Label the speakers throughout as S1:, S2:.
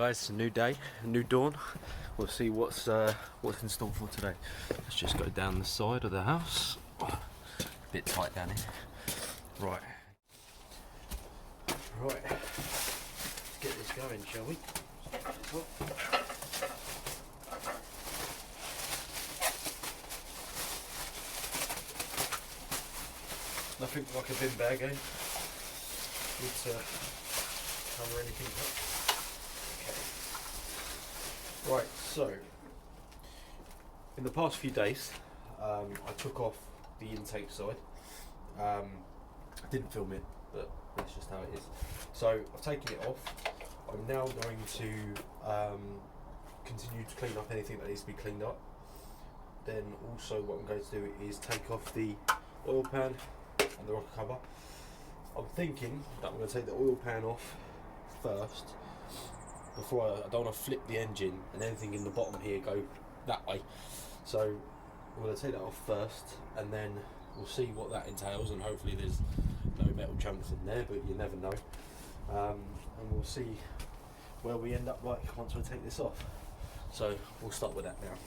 S1: guys, it's a new day, a new dawn. We'll see what's in store for today. Let's just go down the side of the house. A bit tight down here. Right. Right. Let's get this going, shall we? Nothing like a bin bag, eh? Need to cover anything up. Okay. Right, so in the past few days, I took off the intake side. I didn't film it, but that's just how it is. So I've taken it off. I'm now going to continue to clean up anything that needs to be cleaned up. Then also what I'm going to do is take off the oil pan and the rocker cover. I'm thinking that I'm going to take the oil pan off first before I don't want to flip the engine and anything in the bottom here go that way. So I'm going to take that off first, and then we'll see what that entails, and hopefully there's no metal chunks in there, but you never know. And we'll see where we end up like once we take this off. So we'll start with that now.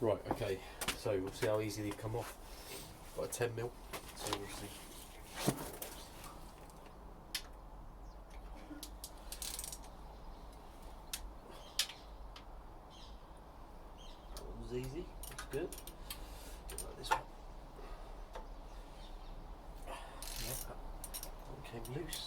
S1: Right, okay, so we'll see how easy they come off. Got a 10mm, so we'll see. That one's easy, that's good. Like this one. Yeah, that one came loose.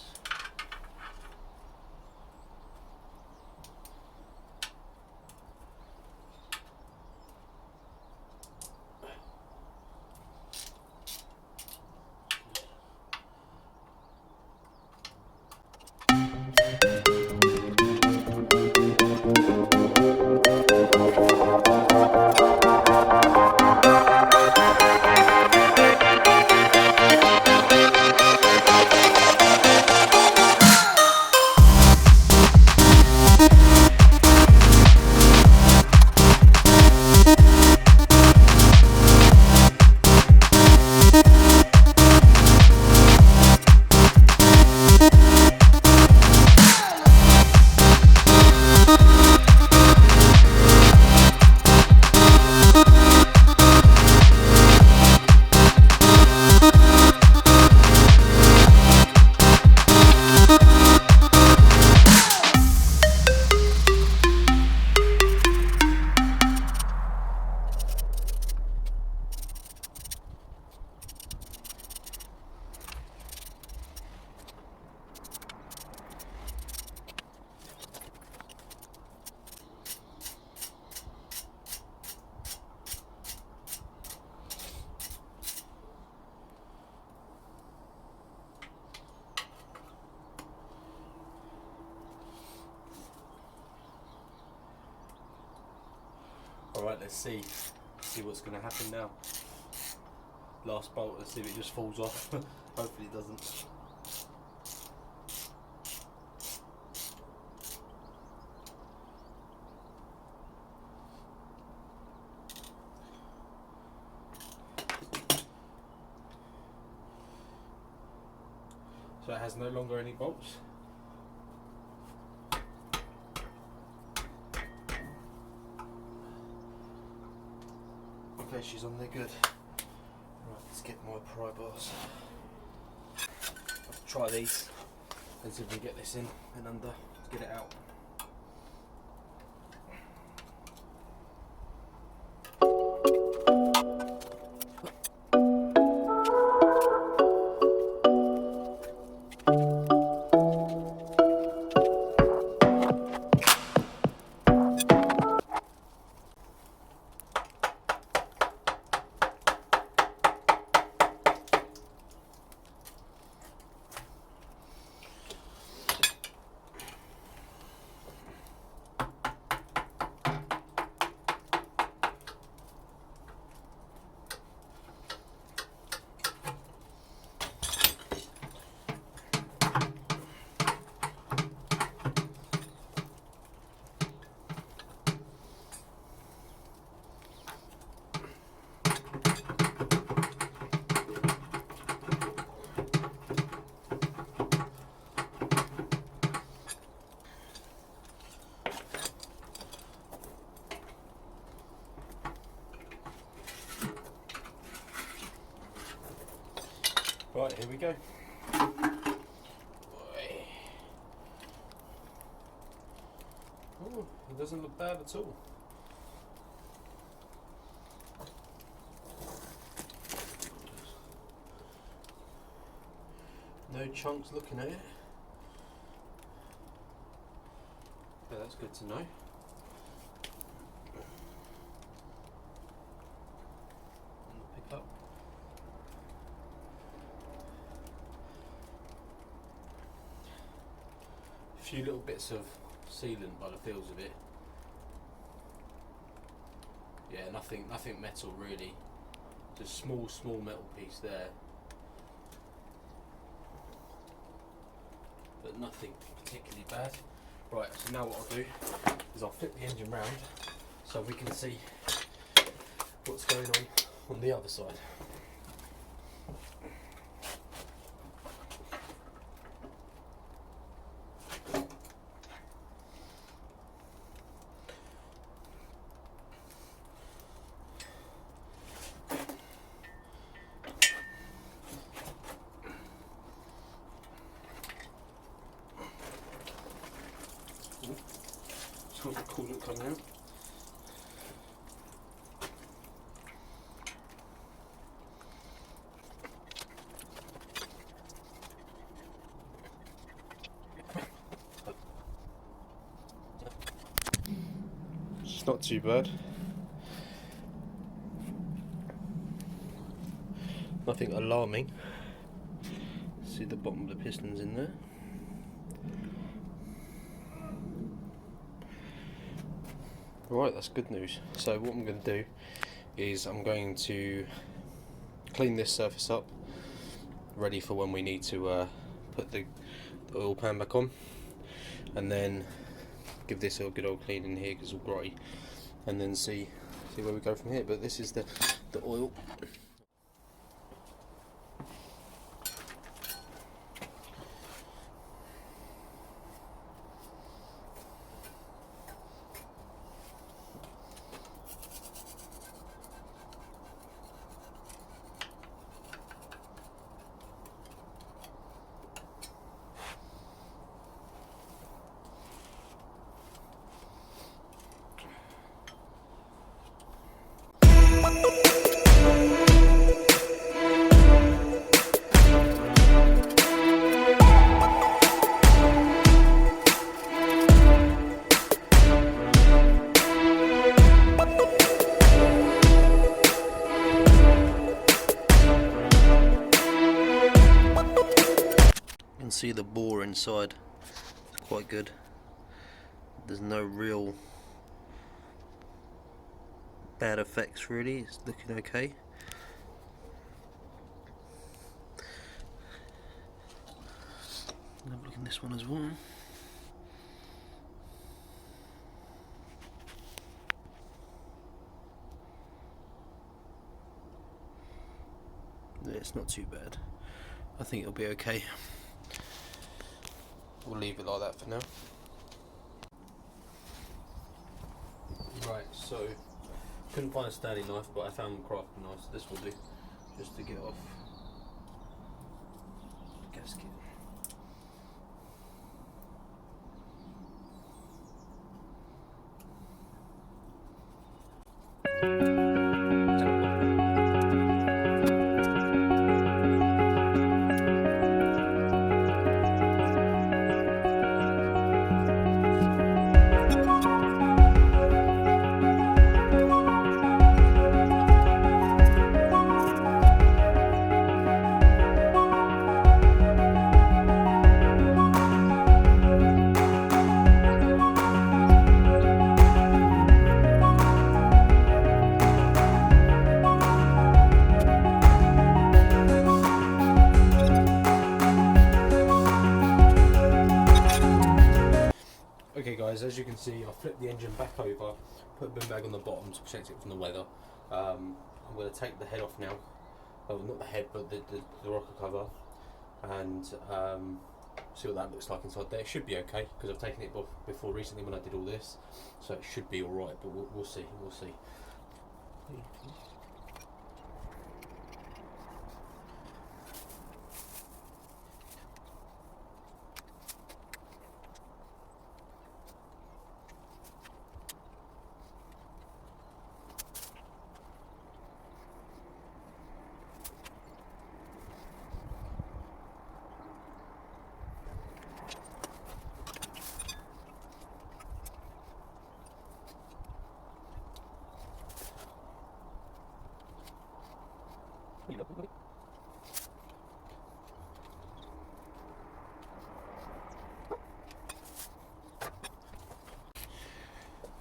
S1: Alright, let's see what's going to happen now. Last bolt, let's see if it just falls off. Hopefully it doesn't. So it has no longer any bolts. Okay, she's on there good. Right, let's get my pry bars. Let's try these and see if we can get this in and under to get it out. here we go. Oh, it doesn't look bad at all. No chunks looking at it. Yeah, that's good to know. Pick up. A few little bits of sealant by the feels of it. Yeah, nothing metal really. Just small metal piece there. But nothing particularly bad. Right, so now what I'll do is I'll flip the engine round so we can see what's going on the other side. Smells like coolant coming out. It's not too bad. Nothing alarming. See the bottom of the pistons in there. Right, that's good news. So what I'm going to do is I'm going to clean this surface up, ready for when we need to put the oil pan back on, and then give this a good old clean in here because it's all grey, and then see where we go from here. But this is the oil. You can see the bore inside, it's quite good. There's no real bad effects really, it's looking okay. Have a look at this one as well. Yeah, it's not too bad. I think it'll be okay. We'll leave it like that for now. Right, so couldn't find a Stanley knife, but I found a crafting knife, so this will do, just to get off the gasket. Okay guys, as you can see, I flipped the engine back over, put a bin bag on the bottom to protect it from the weather. I'm going to take the head off now, well, not the head but the rocker cover, and see what that looks like inside there. It should be okay because I've taken it off before recently when I did all this, so it should be alright, but we'll see, we'll see.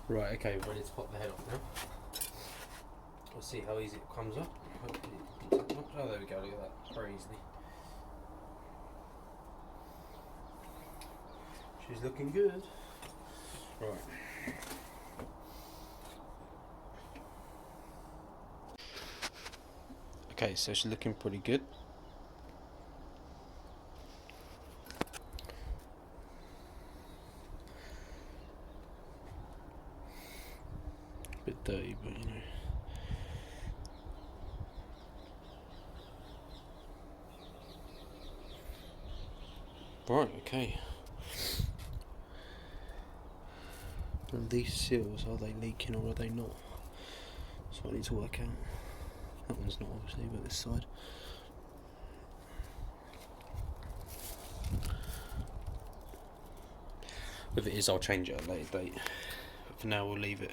S1: Right, okay, ready to pop the head off now. We'll see how easy it comes up. Hopefully it doesn't take much. Oh, there we go, look at that, very easily. She's looking good. Right. Okay, so she's looking pretty good. Bit dirty, but you know. Right, okay. And these seals, are they leaking or are they not? So I need to work out. That one's not obviously, but this side. If it is, I'll change it at a later date. But for now, we'll leave it.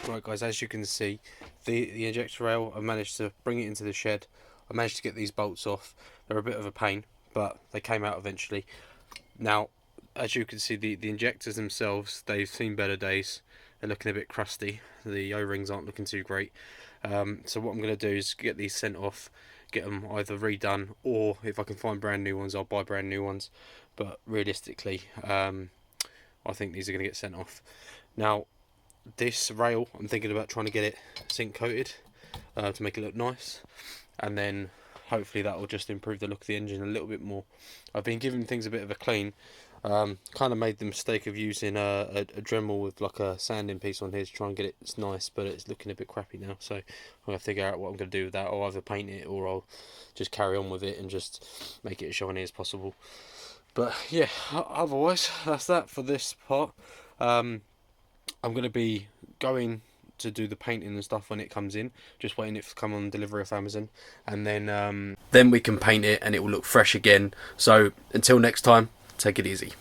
S1: Right guys, as you can see, the injector rail, I managed to bring it into the shed. I managed to get these bolts off. They're a bit of a pain, but they came out eventually. Now, as you can see, the injectors themselves, they've seen better days. They're looking a bit crusty. The O-rings aren't looking too great. So what I'm going to do is get these sent off, get them either redone, or if I can find brand new ones, I'll buy brand new ones. But realistically, I think these are going to get sent off. Now, this rail, I'm thinking about trying to get it zinc coated to make it look nice, and then hopefully that will just improve the look of the engine a little bit more. I've been giving things a bit of a clean. Kind of made the mistake of using a Dremel with like a sanding piece on here to try and get it nice, but it's looking a bit crappy now, so I'm going to figure out what I'm going to do with that. I'll either paint it or I'll just carry on with it and just make it as shiny as possible. But yeah, otherwise that's that for this part. I'm going to be going to do the painting and stuff when it comes in, just waiting it to come on delivery off Amazon, and then we can paint it and it will look fresh again. So until next time, take it easy.